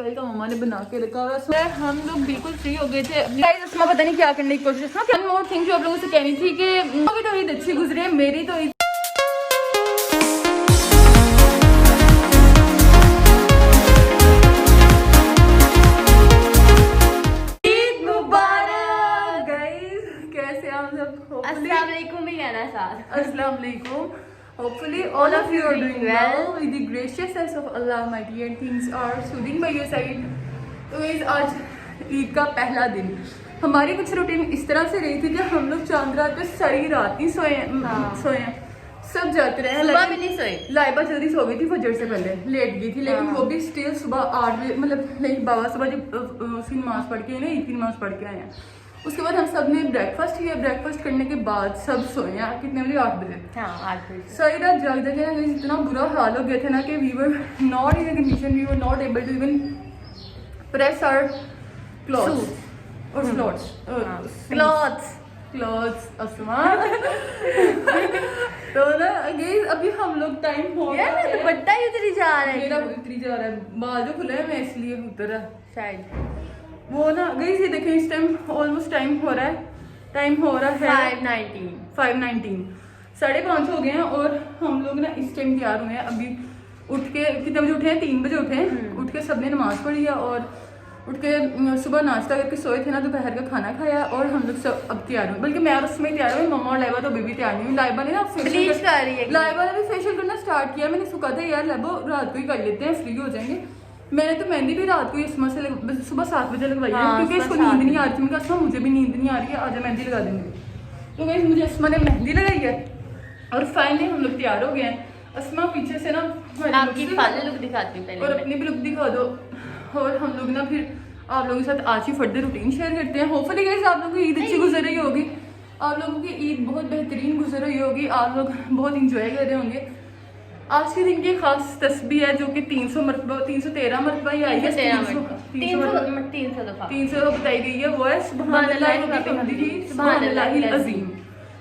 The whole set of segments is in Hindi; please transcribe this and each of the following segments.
कल का मम्मा ने बना के रखा हुआ है। हम लोग बिल्कुल फ्री हो गए थे। इसमें पता नहीं क्या करने की कोशिश था। वन मोर थिंग जो आप लोगों से कहनी थी कि मेरी तो ईद अच्छी गुजरी है, मेरी तो ईद मुबारक गाइस। कैसे आप सब? अस्सलाम वालेकुम भी कहना साथ। अस्सलाम वालेकुम। Hopefully all of you are doing well with the graciousness of Allah Almighty and things are soothing by your side. तो guys आज ईद का पहला दिन हमारी कुछ रूटीन इस तरह से रही थी कि हम लोग चांद रात पे सारी रात ही सोए हैं सब जाते रहे। सुबह भी नहीं सोए। लाइबा जल्दी सो गई थी फजर से पहले, लेट गई थी, लेकिन वो भी स्टिल सुबह 8 बजे मतलब नहीं बाबा सुबह जब उसकी नमाज पढ़ के ईद की नमाज पढ़ के आए हैं। उसके बाद हम सब ने ब्रेकफास्ट किया। ब्रेकफास्ट करने के बाद सब सोए हैं। कितने बजे? 8 बजे। हाँ 8 बजे। सारी रात जाग जाके ना इतना बुरा हाल हो गया था ना कि we were not in a condition, we were not able to even press our clothes और क्लॉथ्स अस्मा। तो ना अगेन अभी हम लोग टाइम हो गया यार दुपट्टा ही उतरी जा रहा है। मेरा उतरी जा रहा है, बाल जो खुले हैं मैं इसलिए उतर है शायद। वो ना गई ये देखें इस टाइम ऑलमोस्ट टाइम हो रहा है 5:19 5:5 हो गए हैं और हम लोग ना इस टाइम तैयार हुए हैं। अभी उठ के कितने बजे उठे हैं? 3 बजे उठे हैं। उठ के सबने नमाज पढ़ी है और उठ के सुबह नाश्ता करके सोए थे ना, दोपहर का खाना खाया और हम लोग सब अब तैयार हुए। बल्कि मैं और उसमें तैयार हुई, मम्मा और लाइबा तो अभी भी तैयार नहीं हुई। लाइबा ने ना ब्लीच कर रही है। लाइबा ने भी फेशियल करना स्टार्ट किया। मैंने सुखा था यार लाइबा रात को ही कर लेते हैं, फ्री हो जाएंगे। मैंने तो मेहंदी भी रात को इसमें से सुबह 7 बजे लगवाई है क्योंकि इसको नींद नहीं आ रही थी। मैं कहा मुझे भी नींद नहीं आ रही है, आज मेहंदी लगा देंगे। तो गाइस मुझे अस्मा ने मेहंदी लगाई है और फाइनली हम लोग तैयार हो गए हैं। अस्मा पीछे से ना आपकी फाइनल लुक दिखाती हूं पहले और अपनी भी लुक दिखा दो और हम लोग ना फिर आप लोगों के साथ आज ही फर्दर रूटीन शेयर करते हैं। होपफुली गाइस आप लोगों की ईद अच्छी गुजर रही होगी, आप लोगों की ईद बहुत बेहतरीन गुजर रही होगी, आप लोग बहुत इंजॉय कर रहे होंगे। आज के दिन की खास तस्बीह है जो कि 300 मरतबा 313 मरतबा ही आई है। 300 बताई गई है। वो है सुभानअल्लाहिल अज़ीम।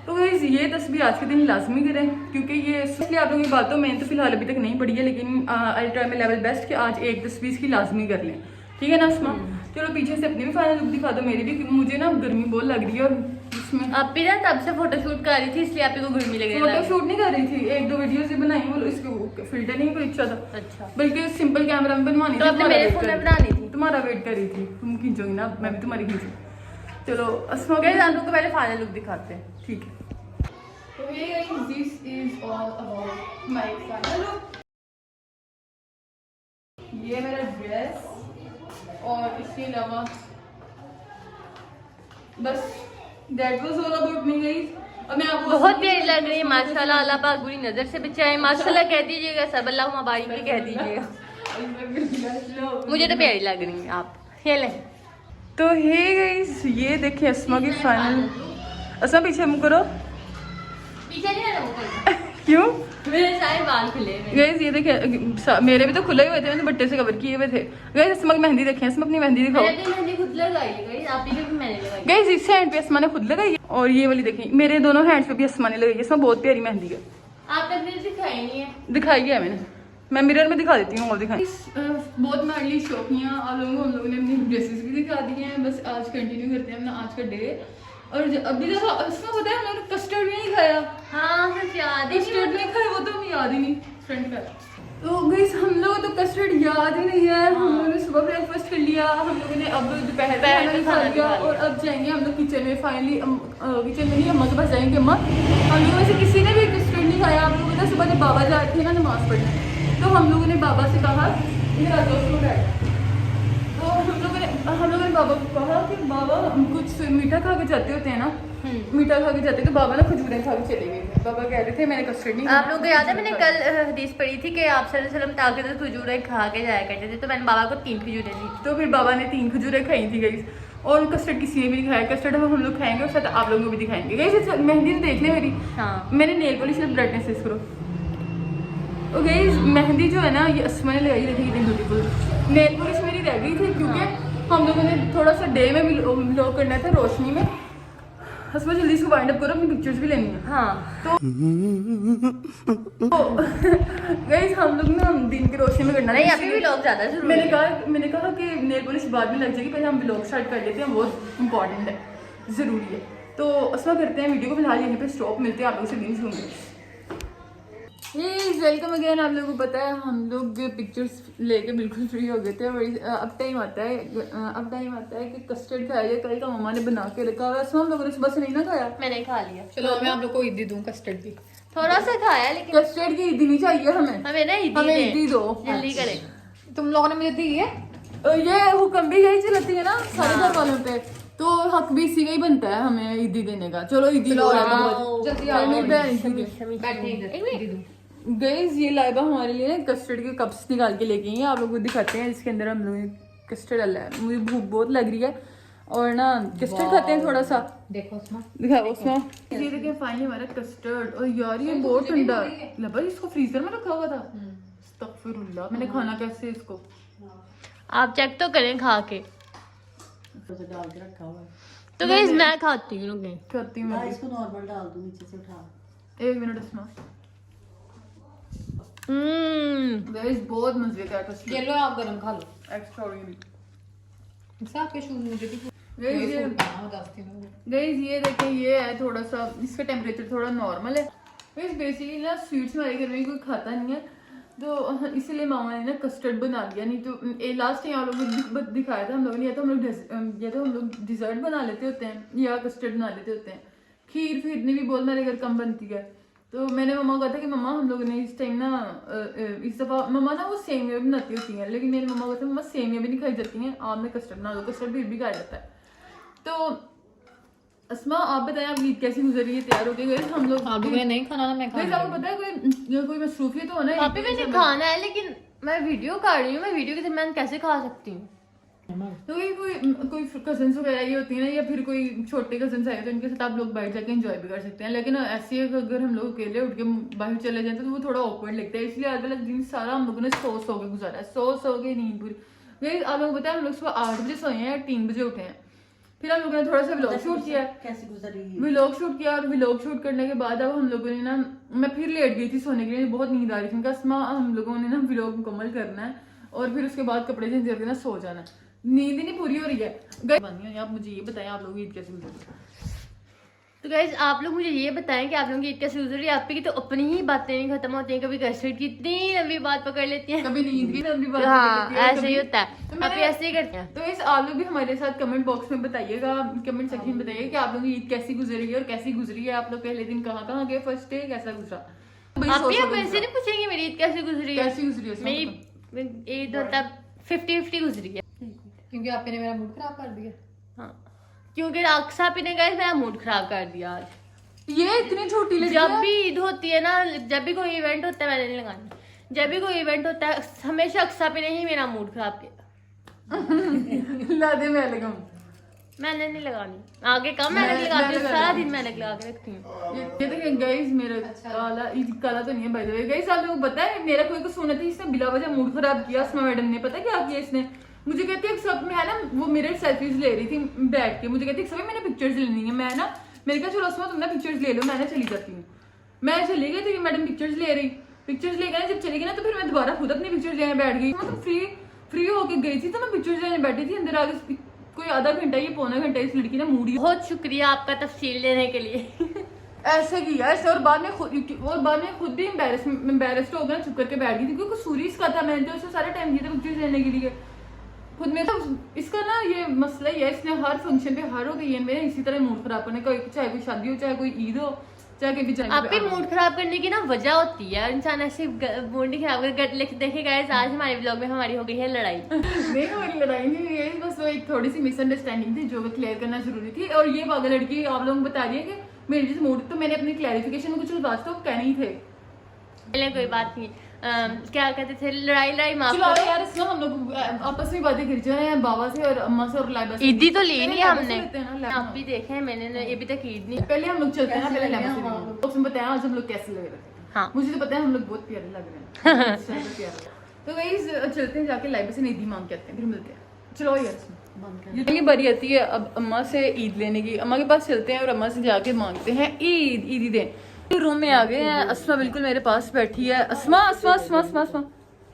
तो गाइस ये तस्बीह आज के दिन लाजमी करें क्योंकि ये इसलिए आप लोगों की बातों मैंने तो फिलहाल अभी तक नहीं पढ़ी है, लेकिन I try my level best कि आज एक तस्बीह की लाजमी कर लें। ठीक है ना अस्मा? चलो पीछे से अपनी भी फाइनल लुक दिखा दो। मेरी भी मुझे ना गर्मी बहुत लग रही है और इसमें आप भी ना तब से फोटोशूट कर रही थी इसलिए आप को गर्मी लग रही है। फोटोशूट नहीं कर रही थी, 1-2 वीडियोस भी बनाई, वो इसके फिल्टर नहीं कोई अच्छा था। अच्छा बल्कि सिंपल कैमरा में बनवानी तो आपने मेरे फोन में बनानी थी। तुम्हारा वेट कर रही थी, तुम खींचोगी ना, मैं भी तुम्हारी खींची। चलो अस्मा गाइस आप लोग को पहले फाइनल लुक दिखाते हैं। ठीक है। तो ये guys this is all about my final look. ये मेरा ड्रेस और इसके अलावा बस that was all about me guys. अब मैं आपको बहुत प्यारी लग रही है माशाल्लाह। अल्लाह पाक बुरी नजर से बचाए। माशाल्लाह कह दीजिएगा, सब अल्लाह मुबारक भी कह दीजिएगा। मुझे तो प्यारी लग रही है आप। ये ले तो हे गाइस ये देखिए अस्मा की फाइनल। अस्मा पीछे मुंह करो। पीछे नहीं है क्यों? मेरे सारे बाल खुले हैं। गाइस ये देखिए मेरे भी तो खुले हुए थे, मैंने बट्टे से कवर किए हुए थे। गाइस अस्मा की मेहंदी देखें, अस्मा अपनी मेहंदी दिखाओ। मैंने मेहंदी खुद लगाई है गाइस, आप ही की मैंने लगाई। गाइस इस हैंड पे अस्मा ने खुद लगाई है और ये वाली देखें मेरे दोनों हैंड्स पे भी अस्मा ने लगाई है। अस्मा बहुत प्यारी मेहंदी है। आपने अपनी दिखाई नहीं है। दिखाई है मैंने, मैं मिरर में दिखा देती हूँ और दिखाई। बहुत माइडली शौकियाँ आप लोगों को हम लोगों ने अपनी ड्रेसेस भी दिखा दी हैं। बस आज कंटिन्यू करते हैं अपना आज का डे। और अभी देखो अस्मा पता है हम लोगने कस्टर्ड भी नहीं खाया। हाँ सच याद ही कस्टर्ड नहीं खाया, वो तो हमें याद ही नहीं फ्रेंड का। तो गाइस हम लोग तो कस्टर्ड याद ही नहीं है। हम लोगों ने सुबह ब्रेकफास्ट कर लिया, हम लोगों ने अब दोपहर में खा लिया और अब जाएंगे हम लोग किचन में। फाइनली किचन में नहीं, अम्मा के पास जाएंगे। अम्मा हम लोगों में से किसी ने भी कस्टर्ड नहीं खाया। आप लोगों ने सुबह जब बाबा जा रहे थे ना नमाज पढ़ने, तो हम लोगों ने बाबा से कहा मेरा दोस्तों बैठ, तो हम लोगों ने बाबा को कहा कि बाबा हम कुछ मीठा खा के जाते होते हैं ना, मीठा खा के जाते, तो बाबा ना खजूरें खा के चले गए थे। बाबा कह रहे थे मैंने कस्टर्ड नहीं। आप लोगों को याद है मैंने कल हदीस पढ़ी थी कि आप सल्लल्लाहु अलैहि वसल्लम ताकत खजूरें खा के जाया करते थे, तो मैंने बाबा को 3 खजूरें दी। तो फिर बाबा ने 3 खजूरें खाई थी गाइस। और कस्टर्ड किसी ने भी नहीं खाया। कस्टर्ड हम लोग खाएंगे और साथ आप लोगों को भी दिखाएंगे। गाइस मेहंदी तो देख ले मेरी। हाँ मैंने नेल पॉलिश से ब्राइटनेस इस करो। तो गाइस मेहंदी जो है ना ये अस्मा ने लगाई रखी थी ब्यूटीफुल। नेल पॉलिश मेरी रह गई थी क्योंकि हम लोगों ने थोड़ा सा डे में भी लो करना था रोशनी में, हसबा जल्दी इसको वाइंड अप करो, अपनी पिक्चर्स भी लेनी है। हाँ तो गाइस हम लोग ना दिन की रोशनी में करना नहीं, अभी भी लोग ज्यादा जरूरी मैंने कहा कि नेल पॉलिश बाद में लग जाएगी, पहले हम व्लॉग स्टार्ट कर लेते हैं, बहुत इंपॉर्टेंट है, ज़रूरी है। तो असला करते हैं वीडियो को फिलहाल यहीं पे स्टॉप, मिलते हैं आप लोगों से दिन सुनते। Welcome again. आप लोगों को पता है हम लोग पिक्चर्स लेके बिल्कुल फ्री हो गए थे और अब टाइम आता है कि कस्टर्ड खाया जाए। कल का मम्मा ने बना के रखा हुआ है, हम लोगों ने सुबह से नहीं ना खाया। मैंने खा लिया। चलो मैं आप लोग को ईदी दूँ कस्टर्ड की, थोड़ा सा खाया लेकिन कस्टर्ड की ईदी नहीं चाहिए हमें ना ईदी दो, जल्दी करें। तुम लोगों ने मुझे दी है, ये हुक्म भी यही चलती है ना सारे घर वालों पे, तो हक भी इसी का ही बनता है हमें ईदी देने का। चलो ईदी गाइस, ये लाइबा हमारे लिए कस्टर्ड के कप्स निकाल के लेके आई है, आप लोगों को दिखाते हैं। इसके अंदर हम लोग कस्टर्ड डाला है, मुझे भूख बहुत लग रही है और ना कस्टर्ड खाते हैं थोड़ा सा। देखो उसमें दिखाओ उसमें, ये देखिए फाइनली हमारा कस्टर्ड। और यार ये बहुत ठंडा लगा, इसको फ्रीजर में रखा हुआ था। अस्तगफिरुल्लाह, मैंने खाना कैसे इसको, आप चेक तो करें खा के। डाल के रखा हुआ है। तो गाइस मैं खाती हूँ, रुकें करती हूँ। इसको नॉर्मल डाल दूं, नीचे से उठा। एक मिनट इसमें गाइस बहुत मजे का कस्टर्ड। ये लो आप गरम खा लो। एक्स्ट्राऑर्डिनरी आपके शूज मुझे भी गाइस ये देखिए, ये है थोड़ा सा, इसका टेम्परेचर थोड़ा नॉर्मल है। गाइस बेसिकली ना स्वीट्स हमारे घर में कोई खाता नहीं है, तो इसीलिए मामा ने ना कस्टर्ड बना दिया। नहीं तो लास्ट टाइम आप लोगों को दिखाया था हम लोगों ने, या तो हम लोग डिजर्ट बना लेते होते हैं या कस्टर्ड बना लेते होते हैं। खीर फिरनी भी बहुत मेरे घर कम बनती है, तो मैंने मम्मा को कहा था कि मम्मा हम लोगों ने इस टाइम ना इस दफ़ा मम्मा ना वो सेमिया भी बनाती होती हैं, लेकिन मेरी मम्मा को कहते हैं मम्मा सेमिया भी नहीं खाई जाती हैं, आपने कस्टर्ड बना दो, कस्टर्ड फिर भी खाया जाता है। तो अस्मा आप बताएं, आप ईद कैसी गुजरी है? तैयार हो गए हम लोग? नहीं खाना ना, मैं आपको पता है कोई मसरूफियत तो होना है। अभी मैंने खाना है लेकिन मैं वीडियो कर रही हूँ, मैं वीडियो के दरमियान कैसे खा सकती हूँ? तो कोई कजन्स वगैरह ये होती है ना, या फिर कोई छोटे कजन्स आए तो इनके साथ आप लोग बैठ जाके एंजॉय भी कर सकते हैं। लेकिन ऐसे अगर हम लोग अकेले उठ के बाहर चले जाते तो वो थोड़ा ऑकवर्ड लगता है, इसलिए अलग अलग दिन सारा हम लोगों ने सो के गुजारा है, सो के नींद पूरी। आप लोग बताया हम लोग सुबह 8 बजे सोए हैं, 3 बजे उठे हैं, फिर हम लोगों ने थोड़ा सा व्लॉग शूट किया। कैसी गुजरी? व्लॉग शूट किया और व्लॉग शूट करने के बाद अब हम लोगों ने ना, मैं फिर लेट गई थी सोने के लिए, बहुत नींद आ रही थी। अस्मा हम लोगों ने ना व्लॉग मुकम्मल करना है और फिर उसके बाद कपड़े चेंज करके ना सो जाना है, नींद ही नहीं पूरी हो रही है। आप मुझे ये बताएं आप लोग ईद कैसे गुजरी? तो गाइस आप लोग मुझे ये बताएं कि आप लोगों की ईद कैसे गुजरी? आपकी तो अपनी ही बातें नहीं खत्म होती हैं, कभी कस्टर्ड की इतनी लंबी बात पकड़ लेती हैं, कभी नींद की लंबी बात हाँ पकड़ लेती हैं, ऐसे ही कभी- होता है। तो आप मैंने- ऐसे ही करते हैं। तो इस आप लोग भी हमारे साथ कमेंट बॉक्स में बताइएगा, कमेंट सेक्शन में बताइए कि आप लोगों की ईद कैसी गुजरी है और कैसी गुजरी है। आप लोग पहले दिन कहाँ गए, फर्स्ट डे कैसा गुजरा? आप भी अब वैसे नहीं पूछेंगे मेरी ईद कैसे गुजरी है? कैसी गुजरी है? मेरी ईद मतलब 50-50 गुजरी है, क्योंकि आपने मेरा मूड खराब कर दिया। हाँ क्योंकि अक्सा पी ने गए मेरा मूड खराब कर दिया आज। ये इतनी छोटी लगी जब भी ईद होती है ना, जब भी कोई इवेंट होता है, मैंने नहीं लगानी, जब भी कोई इवेंट होता है हमेशा अक्सा पी ने ही मेरा मूड खराब किया। ला दे मैं लगाऊं, मैंने नहीं लगानी, आगे कम मैंने लगाती हूँ, सारा दिन मैंने लगा के रखती हूँ। ये देखिए गाइस, मेरा काला तो नहीं है बाय द वे। गाइस आप लोगों को पता है मेरा कोई कुछ सुना था, इसने बिला वजह मूड खराब किया। अस्मा मैडम ने पता क्या किया इसने, मुझे कहती है सब में है ना, वो मेरे सेल्फीज ले रही थी बैठ के, मुझे कहती है सभी मैंने पिक्चर्स लेनी है। मैं ना मेरे कहा चलो अस्मा तुम ना पिक्चर्स ले लो, मैं ना चली जाती हूँ। मैं चली गई थी, मैडम पिक्चर्स ले रही, पिक्चर्स ले गए, जब चली गई ना तो फिर मैं दोबारा खुद अपनी पिक्चर्स लेने बैठ गई। मतलब फ्री होके गई थी तो मैं पिक्चर्स लेने बैठी थी, अंदर आगे कोई आधा घंटा या पौना घंटा इस लड़की ने मूड। बहुत शुक्रिया आपका तफसील देने के लिए। ऐसे किया ऐसे, और बाद में खुद भी एम्बेरस्ड हो गया, चुप करके बैठ गई थी क्योंकि कसूर इसका था। मैंने जो उससे सारा टाइम दिया था पिक्चर्स लेने के लिए खुद में। तो इसका ना ये मसला ही है, इसने हर फंक्शन पे हर ओकेजन में इसी तरह मूड खराब करने का, चाहे कोई शादी हो, चाहे कोई ईद हो, चाहे कहीं भी। आप भी मूड खराब करने की ना वजह होती है, इंसान ऐसे मूड नहीं खराब कर। देखे गाइस आज हमारे व्लॉग में हमारी हो गई है लड़ाई। नहीं हमारी लड़ाई नहीं हुई है, बस वो एक थोड़ी सी मिसअंडरस्टैंडिंग थी जो क्लियर करना जरूरी थी। और ये पागल लड़की आप लोगों को बता रही है कि मेरे जिस मूड, तो मैंने अपनी क्लैरिफिकेशन में कुछ बात तो कहने ही थे। पहले कोई बात नहीं, क्या कहते थे, लड़ाई माफ चलो करो। यार इसमें हम लोग आपस में बातें कर रहे हैं, बाबा से और अम्मा से और लाइबा से। ईदी तो ली नहीं हमने, हमने आप भी देखे हैं मैंने, ये भी तक ईद नहीं। पहले हम लोग चलते हैं ना, पहले लाइबा से उसमें बताया आज हम लोग कैसे लग रहे थे। हाँ मुझे तो पता है हम लोग बहुत प्यारे लग रहे हैं। तो गाइस चलते हैं, जाके लाइबा से ईदी मांग के आते हैं, फिर मिलते हैं। चलो यार ये बड़ी आती है अब अम्मा से ईद लेने की। अम्मा के पास चलते हैं और अम्मा से जाके मांगते हैं ईद ईदी दें। रूम में आ गए हैं। अस्मा बिल्कुल मेरे पास बैठी है। अस्मा अस्मा अस्मा अस्मा अस्मा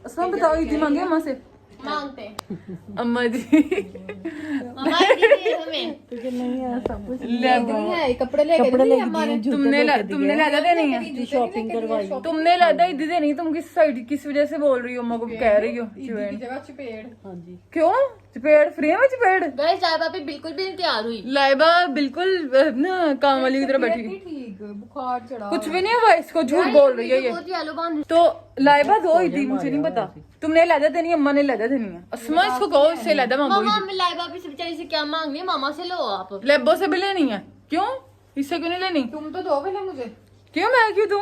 अस्मा बताओ ईदी मांगे अम्मा से। मांगते हैं अम्मा जी हमारी दीदी हमें तुझे नहीं है सब कुछ ले है कपड़े लेके दी अम्मा ने तुमने लादा देनी है शॉपिंग करवाई तुमने लादा ईदी देनी। तुम किस साइड किस वजह से बोल रही हो अम्मा को कह रही हो की जगह चपेड़। हां जी क्यों चपेड़ फ्री में चपेड़। गाइस चाय पापी बिल्कुल भी नहीं तैयार हुई। लाइबा बिल्कुल ना काम वाली की तरह बैठी। ठीक बुखार चढ़ा कुछ भी नहीं हुआ इसको झूठ बोल रही है ये। बहुत येलो बांध तो लाइबा दो ईदी मुझे नहीं पता। तुमने लादा देनी अम्मा ने लादा देनी है। अस्मा इसको कहो इससे लादा मांगो मामा मैं लाइव पापी से बेचारी से क्या मांगनी है मामा से लो आप। लेबो से भी लेनी है। क्यों इससे क्यों नहीं लेनी। तुम तो दो पहले मुझे क्यों मैं क्यों दूं।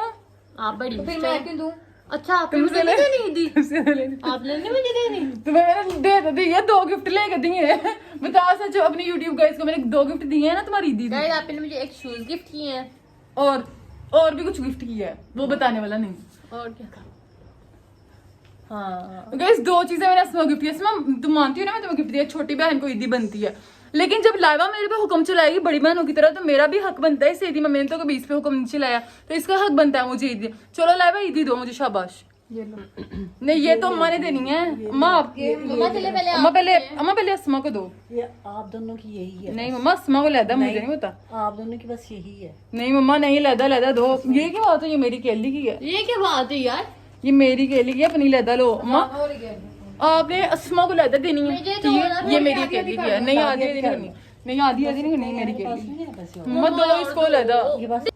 आप बड़ी फिर मैं क्यों दूं। अच्छा आप तुमसे मुझे ले नहीं दी तुमसे लेनी आपने नहीं मुझे देनी। तुम्हें मैंने दे तो दी है 2 गिफ्ट लेके दिए। बताओ सच अपनी यूट्यूब गाइस को मैंने 2 गिफ्ट दिए हैं ना तुम्हारी ईदी गाइस आपने मुझे एक शूज गिफ्ट किए हैं और भी कुछ गिफ्ट किया है वो बताने वाला नहीं। और क्या हाँ गाइस 2 चीजें मैंने अस्मा गिफ्ट की। अस्मा तुम मानती हो ना मैं तुम्हें गिफ्ट दिया। छोटी बहन को ईदी बनती है लेकिन जब लाइबा मेरे पे हुक्म चलाएगी बड़ी बहनों की तरह तो मेरा भी हक बनता है इस ईदी में। मैंने तो कभी इस पे हुक्म नहीं चलाया तो इसका हक बनता है मुझे ईदी। चलो लाइबा ईदी दो मुझे शाबाश। ये लो नहीं ये तो अम्मा ने देनी है। अम्मा आपकी मम्मा चले पहले अम्मा पहले अस्मा को दो। ये आप दोनों की यही है। नहीं मम्मा अस्मा को लादा मुझे नहीं पता। आप दोनों की बस यही है। नहीं मम्मा नहीं लादा दो। ये क्या बात है ये मेरी केली की है। ये क्या बात है यार। ये मेरी केली की है अपनी लादा लो। अम्मा आपने अस्मा को लादा देनी है। मुझे तो तो होना ये मेरी केली की है। नहीं आधी आधी नहीं नहीं आधी आधी नहीं मेरी केली। मम्मा दो इसको लादा। ये बस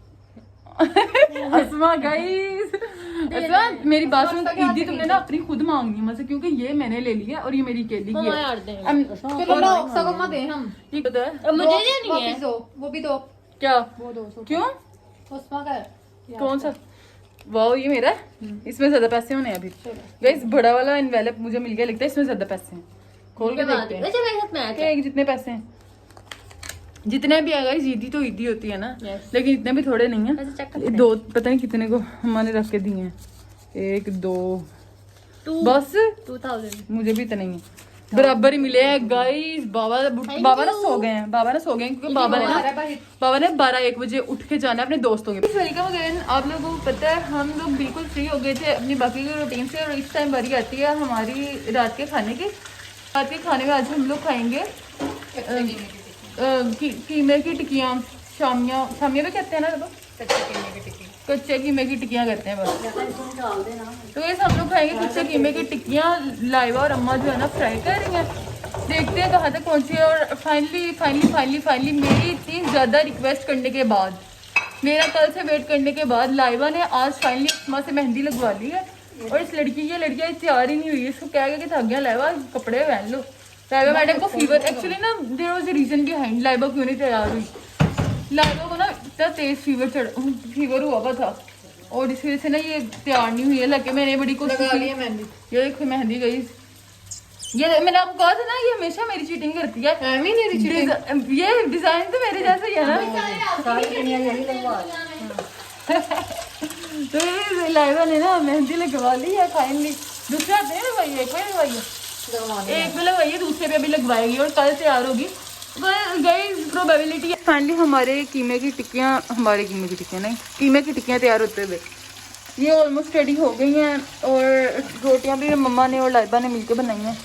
अस्मा गाइस अस्मा मेरी बात सुन। ईदी तुमने ना अपनी खुद मांगनी है मुझसे क्योंकि ये मैंने ले ली है और ये मेरी केली की मम्मा है। यार दे चलो लो सगोमा दे हम ये पता है अब मुझे देनी है। वापस दो वो भी दो क्या वो 200 क्यों उस्मा का है। कौन सा वाओ ये मेरा है। इसमें ज्यादा पैसे होने हैं अभी। गाइस बड़ा वाला एनवेलप मुझे मिल गया लगता है इसमें ज्यादा पैसे हैं। खोल के देखते हैं वैसे मेरे साथ मैच है। एक जितने पैसे हैं जितने भी आएगा ईदी तो ईदी होती है ना। Yes. लेकिन इतने भी थोड़े नहीं वैसे check है। करते हैं। 2 पता नहीं कितने को हमारे रख के दिए हैं। 1 2 बस 2000 मुझे भी इतना ही है बराबर ही मिले हैं गाइस। बाबा ना सो गए हैं। बाबा ना सो गए हैं क्योंकि बाबा ने 12-1 बजे उठ के जाना है अपने दोस्तों के। Welcome again. आप लोगों को पता है हम लोग बिल्कुल फ्री हो गए थे अपनी बाकी की रूटीन से और इस टाइम बारी आती है हमारी रात के खाने की। रात के खाने में आज हम लोग खाएंगे कीमे की टिक्कियाँ। शामिया भी कहते हैं ना कच्चे कीमे की टिक्कियाँ कहते हैं बस। तो ये हम लोग खाएंगे कच्चे कीमे की टिक्कियाँ। लाइवा और अम्मा जो है ना फ्राई कर रही हैं। देखते हैं कहाँ तक पहुँची है। और फाइनली मेरी इतनी ज़्यादा रिक्वेस्ट करने के बाद मेरा कल से वेट करने के बाद लाइवा ने आज फाइनली अम्मा से मेहंदी लगवा ली है। और इस लड़कियाँ तैयार ही नहीं हुई। इसको क्या कि थक गया लाइवा कपड़े पहन लो। लाइबा मैडम को फीवर एक्चुअली ना there was a reason behind Laiba क्यों नहीं तैयार हुई। लाइबा को ना इतना तेज फीवर हुआ था और इस वजह से ना ये तैयार नहीं हुई है। लगे मैंने बड़ी कोशिश की। ये देखो मेहंदी गई। ये मैंने आपको कहा था ना ये हमेशा मेरी चीटिंग करती है। ये डिजाइन तो मेरे जैसा ही है ना। तो ये लाइबा ने ना मेहंदी लगवा ली है फाइनली। दूसरे हाथ नहीं लगवाई एक बार लगवाई है। एक भी लगवाइए दूसरे पे अभी लगवाएगी और कल तैयार होगी। गाइस प्रोबेबिलिटी फाइनली हमारे कीमे की टिक्कियाँ नहीं कीमे की टिक्कियाँ तैयार होते हुए ये ऑलमोस्ट रेडी हो गई हैं। और रोटियाँ भी मम्मा ने और लाइबा ने मिलकर बनाई हैं।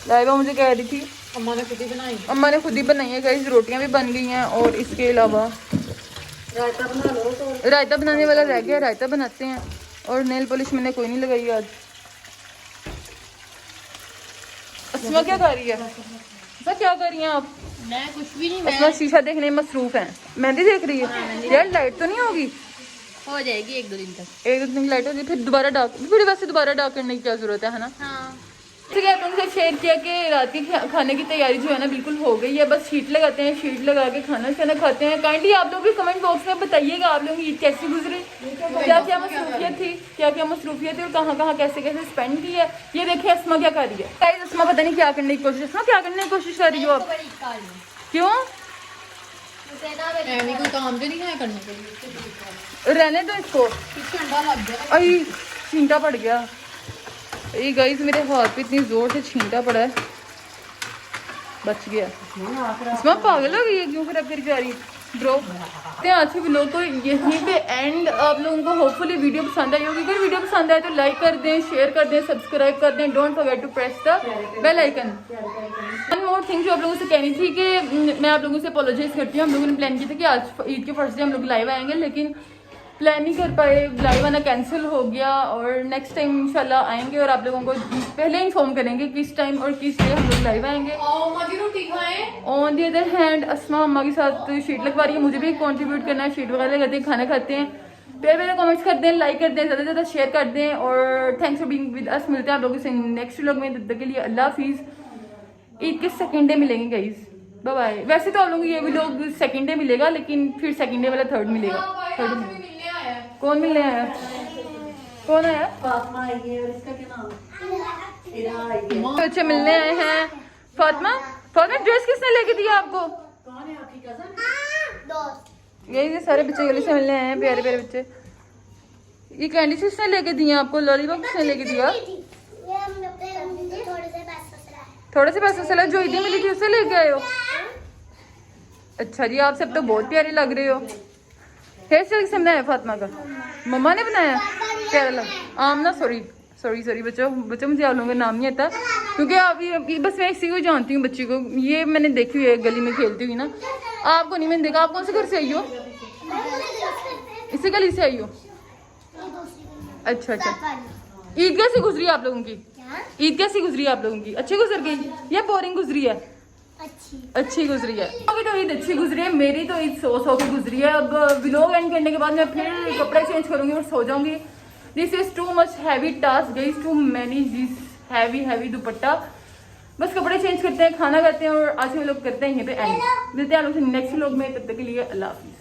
लाइबा मुझे कह रही थी अम्मा ने खुद ही बनाई है। गाइस रोटियाँ भी बन गई हैं और इसके अलावा रायता बना लो। तो रायता बनाने वाला रह गया रायता बनाते हैं। और नेल पॉलिश मैंने कोई नहीं लगाई आज। अस्मा क्या कर रही है। अस्मा क्या कर रही हैं आप। मैं कुछ भी नहीं अस्मा शीशा देखने में मसरूफ है। मेहंदी देख रही है। यार लाइट तो नहीं होगी। हो जाएगी 1-2 दिन तक। 1-2 दिन लाइट होगी फिर दोबारा डार्क फिर वैसे दोबारा डार्क करने की क्या जरूरत है ना। हाँ ठीक है तुमसे शेयर किया कि रात की खाने की तैयारी जो है ना बिल्कुल हो गई है। बस शीट लगाते हैं शीट लगा के खाना खाते हैं। काइंडली आप लोग भी कमेंट बॉक्स में बताइएगा आप लोगों की ईद कैसी गुजरी। क्या मसरूफियत थी और कहाँ कैसे स्पेंड की है। ये देखिए अस्मा क्या कर रही है। गाइस अस्मा पता नहीं क्या करने की कोशिश कर रही हो आप। क्यों कोई काम तो नहीं है करने के लिए। रहने दो इसको। ठंडा लग गया। अरे छींटा पड़ गया। ये गाइस मेरे हाथ पे इतनी जोर से छींटा पड़ा है। बच गया। इसमें पागल हो गई है क्यों फिर अब फिर जा रही ब्रो। तो आज के व्लॉग को यहीं पे एंड। आप लोगों को होपफुली वीडियो पसंद आई होगी। अगर वीडियो पसंद आए तो लाइक कर दें, शेयर कर दें, सब्सक्राइब कर दें। Don't forget to press the bell icon. One more thing जो आप लोगों से कहनी थी कि मैं आप लोगों से अपोलोजाइज करती हूँ। हम लोगों ने प्लान किया था कि आज ईद के फर्स्ट डे हम लोग लाइव आएंगे, लेकिन प्लान नहीं कर पाए, लाइव आना कैंसिल हो गया। और नेक्स्ट टाइम इंशाल्लाह आएंगे और आप लोगों को पहले इन्फॉर्म करेंगे किस टाइम और किस डे हम लोग लाइव आएंगे। रोटी खाएं। ऑन दी अदर हैंड अस्मा अम्मा के साथ शीट लगवा रही है, मुझे भी कंट्रीब्यूट करना है। शीट वगैरह लगाते हैं, खाना खाते हैं। पहले कमेंट्स कर दें, लाइक कर दें, ज़्यादा से ज़्यादा शेयर कर दें। और thanks for being with us. मिलते हैं आप लोगों से नेक्स्ट व्लॉग में। तब तक के लिए अल्लाह हाफिज़। ईद के सेकंड डे मिलेंगे गाइस, बाय बाय। वैसे तो आप लोगों को ये व्लॉग सेकंड डे मिलेगा, लेकिन फिर सेकंड डे वाला थर्ड मिलेगा। कौन मिलने आया? कौन आया? फातिमा आई है और इसका क्या नाम है? इरा आई है। बच्चे मिलने आए हैं। फातिमा, फातिमा ड्रेस किसने लेके दिया आपको? कौन है आपकी कजन? दोस्त। ये सारे बच्चे गली से मिलने आए हैं, प्यारे प्यारे बच्चे। ये कैंडी किसने लेके दिए आपको? लॉलीपॉप किसने लेके दिया? थोड़े से पैसे सला जो ईदी मिली थी उससे लेके आए हो? अच्छा जी, आप सब तो बहुत प्यारे लग रहे हो। हेयर स्टाइल किसने बनाया? फातिमा का मम्मा ने बनाया। प्यारा लग आमना। सॉरी सॉरी सॉरी बच्चों, मुझे आप लोगों का नाम नहीं आता क्योंकि आप ये बस मैं इसी को जानती हूँ बच्ची को। ये मैंने देखी हुई है गली में खेलती हुई ना। आपको नहीं मैंने देखा। आप कौन से घर से आई हो? इसी गली से आई हो? अच्छा अच्छा। ईद कैसी गुजरी आप लोगों की? ईद कैसी गुजरी आप लोगों की? अच्छी गुजर गई या बोरिंग गुजरी है? अच्छी गुजरी है। अभी तो ईद अच्छी गुजरी है। मेरी तो ईद सो के गुजरी है। अब व्लॉग एंड करने के बाद मैं फिर कपड़े चेंज करूंगी और सो जाऊंगी। This is too much heavy task guys, too many this heavy dupatta. बस कपड़े चेंज करते हैं, खाना खाते हैं और आज के व्लॉग करते हैं यहीं पे एंड। मिलते हैं आप लोग से नेक्स्ट व्लॉग में। तब तक के लिए अल्लाह हाफिज़।